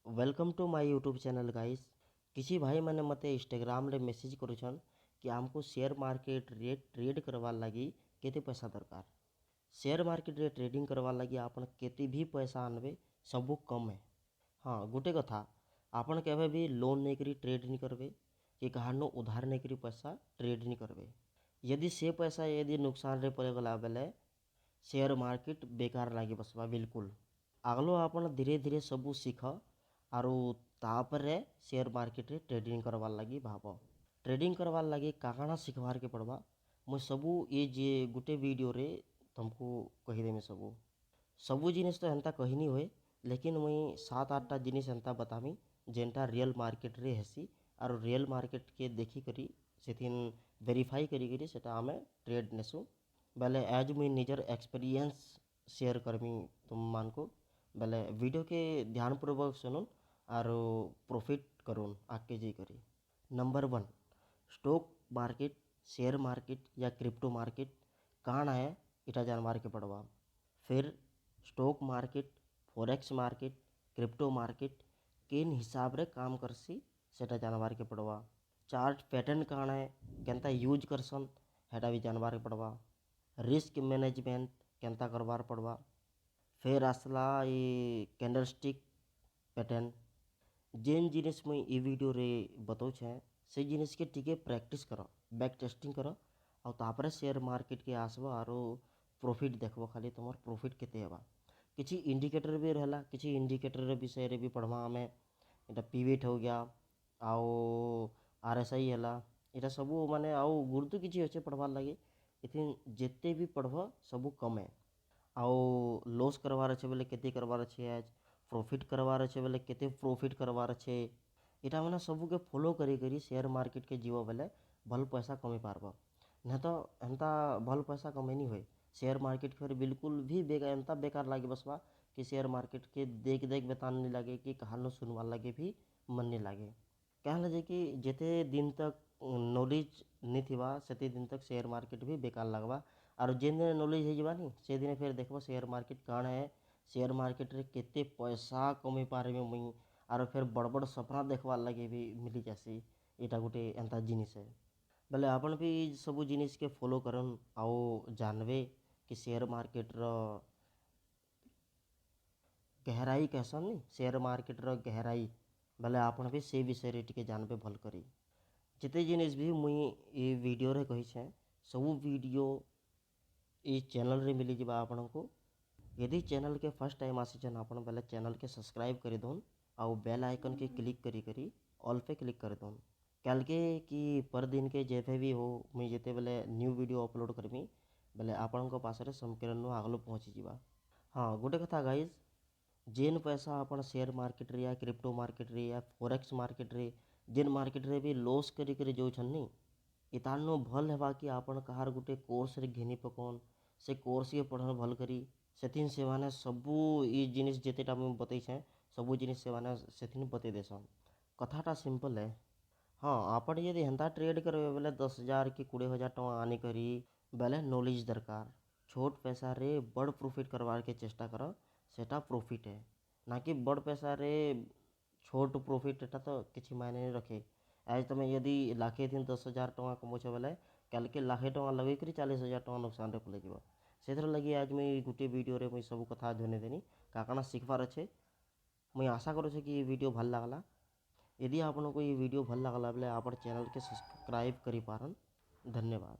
Welcome to my YouTube channel guys. किसी भाई मैंने मते इंस्टाग्राम रे मैसेज करुछन कि हमको शेयर मार्केट रे ट्रेड करवा लगी केते पैसा दरकार। शेयर मार्केट रे ट्रेडिंग करवा लगी आपन केते भी पैसा आनबे सबु कम है। हाँ गोटे कथा आपन केबे भी लोन नहीं करी ट्रेड नहीं करबे कि कहानो उधार नहीं करी पैसा ट्रेड नहीं करबे। यदि से पैसा यदि नुकसान रे पड़े गला बेले शेयर मार्केट बेकार लागे बसवा बिल्कुल। आगलो आपन धीरे धीरे सबू सीख आरु तापरे शेयर मार्केट रे ट्रेडिंग करवार लगी भाव। ट्रेडिंग करवार लगी काकाना शिखवार के पड़वा मुझ सबू ये जे गुटे वीडियो रे तुमको कहीदेमी सबू सबू जिनिस तो एंता कहनी हुए लेकिन मुई 7-8टा जिनिस एंता बतामी जेनटा रियल मार्केट रे हेसी और रियल मार्केट के देखी करी सेथिन वेरीफाई करी करी सेटा आमे ट्रेड नेसु बेले एज मुई निजर एक्सपीरियंस शेयर करमी तुम मान को बेले वीडियो के ध्यानपूर्वक सुनुन और प्रॉफिट करूँ आगे जी करी। Number 1 stock market share market या क्रिप्टो मार्केट कान है इटा जानवर के पड़वा। फिर stock market forex market crypto market किन हिसाब रे काम करसी सेटा जानवर के पड़वा। चार्ट पैटर्न कान है केंता यूज करसन हेटा भी जानवर के पड़वा। रिस्क मैनेजमेंट केंता करवार पड़वा। फिर आसला ये कैंडलस्टिक पैटर्न जेन जिनिस मुई ई वीडियो रे बताऊँ से जिनिस के टिके प्रैक्टिस करो बैक टेस्टिंग करो और तापरे शेयर मार्केट के आसबो और प्रॉफिट देखबो खाली तुम प्रॉफिट केते हेबा। किसी इंडिकेटर भी रहला किसी इंडिकेटर विषय रे भी पढ़वा हमें इटा पीवेट हो गया आओ आरएसआई हैला इटा सबू माने आओ गुरुतु किसी अच्छे पढ़वार लगे इथिन जेते भी पढ़ब सबू कम है। आओ लॉस करवार अच्छे बोले केते करवार अच्छे आज प्रॉफिट करवार अच्छे बोले केते प्रॉफिट करवार अच्छे इटा मैंने सबू के फॉलो करी करी शेयर मार्केट के जीव बेले भल पैसा कमी पारब नहीं तो एंता भल पैसा कमे नहीं हुए। शेयर मार्केट फिर बिल्कुल भी एंता बेकार लगे बसवा कि शेयर मार्केट के देख देख बेतान नहीं लगे कि कहानो सुनवा लगे भी मन नहीं लगे। कह लगे कि जिते दिन तक नॉलेज नहीं थिबा सेते दिन तक शेयर मार्केट भी बेकार लगवा और जिन दिन नॉलेज है जवा नहीं से दिन फिर देखो शेयर मार्केट काण है शेयर मार्केट रे केते पैसा कमी पारे में मुई और फिर बड़ बड़ सपना देखवार लगे भी मिली जासी इटा गोटे एंता जिनिस है। बोले आपन भी सबू जिनिस के फॉलो करन आओ जानवे कि शेयर मार्केट रो गहराई कैसन नहीं शेयर मार्केट रो गहराई बोले आपन भी से विषय रे टिके जानवे भल करी। जिते जिनिस भी मुई ये वीडियो रे कही छे सबू वीडियो ये चैनल रे मिली जबा आपन को। यदि चैनल के फर्स्ट टाइम आसीचन आपन बेले चैनल के सब्सक्राइब कर दोन और बेल आइकन के क्लिक करी करी ऑल पे क्लिक कर दोन कल के कि पर दिन के जेते भी हो मुझे जेते बेले न्यू वीडियो अपलोड करमी बेले आपन को पास समकिरण आगलो पहुँची जावा। हाँ गोटे कथा गाइज जेन पैसा अपन शेयर मार्केट रे या क्रिप्टो मार्केट रे या फॉरेक्स मार्केट रे जेन मार्केट रे भी लॉस करी करी जो छन्नी इतानो भल हेबा कि आपन कहार गोटे कोर्स रे घिनी पकोन से कोर्स के पढ़न भल करी सेथिन से माने सबू ई जिनिस जेतेटा मुई बतई छे सबू जिनिस से माने सेथिन बते देसन। कथाटा सिंपल है। हाँ आपन यदि हेंता ट्रेड करबे बेले 10,000 कि 20,000 टका आनी करी बेले नॉलेज दरकार। छोट पैसा रे बड़ प्रॉफिट करवार के चेष्टा कर सेटा प्रॉफिट है ना कि बड़ पैसा रे छोट प्रॉफिट एटा तो किसी मायने नहीं रखे। आज तुम यदि लाखे दिन 10,000 टका कमौछ बेले कल के लाखे टका लगे करी 40,000 टका नुकसान रे पड़े जीव से लगी आज मुई गोटे वीडियो रे मुई सब कथा धने देनी काकाना शिखबार अच्छे। मुई आशा करूँ कि ये वीडियो भल लगला। यदि आपको ये वीडियो भल लगला बेले आप चैनल के सब्सक्राइब करी पारन। धन्यवाद।